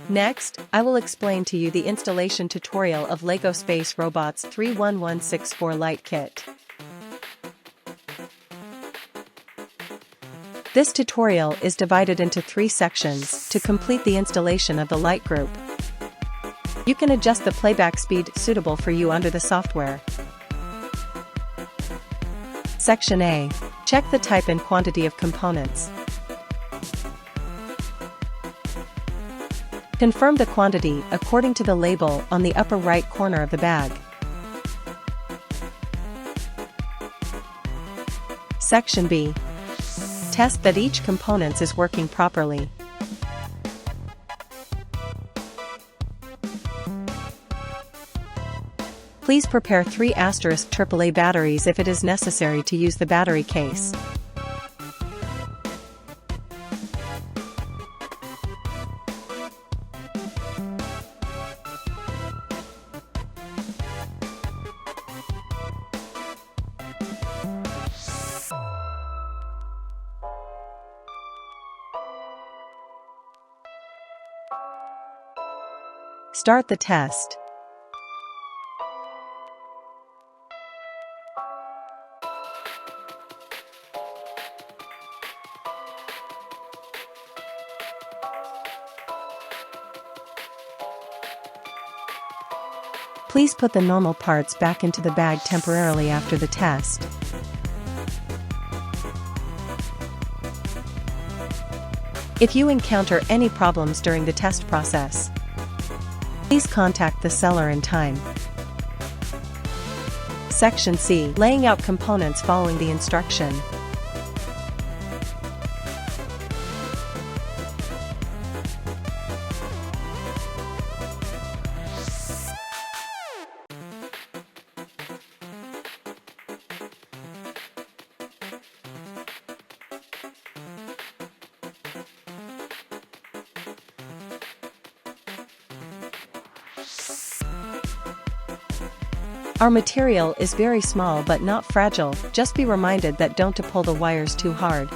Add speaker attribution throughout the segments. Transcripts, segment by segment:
Speaker 1: Next, I will explain to you the installation tutorial of LEGO Space Robots 31164 Light Kit. This tutorial is divided into 3 sections to complete the installation of the light group. You can adjust the playback speed suitable for you under the software. Section A. Check the type and quantity of components. Confirm the quantity according to the label on the upper right corner of the bag. Section B. Test that each component is working properly. Please prepare 3 AAA batteries if it is necessary to use the battery case. Start the test. Please put the normal parts back into the bag temporarily after the test. If you encounter any problems during the test process, please contact the seller in time. Section C. Laying out components following the instruction. Our material is very small but not fragile, just be reminded that don't to pull the wires too hard.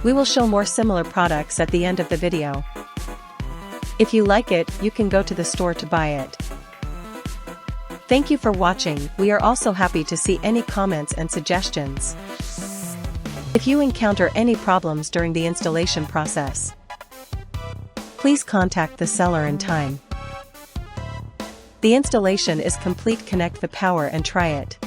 Speaker 1: We will show more similar products at the end of the video. If you like it, you can go to the store to buy it. Thank you for watching. We are also happy to see any comments and suggestions. If you encounter any problems during the installation process, please contact the seller in time. The installation is complete. Connect the power and try it.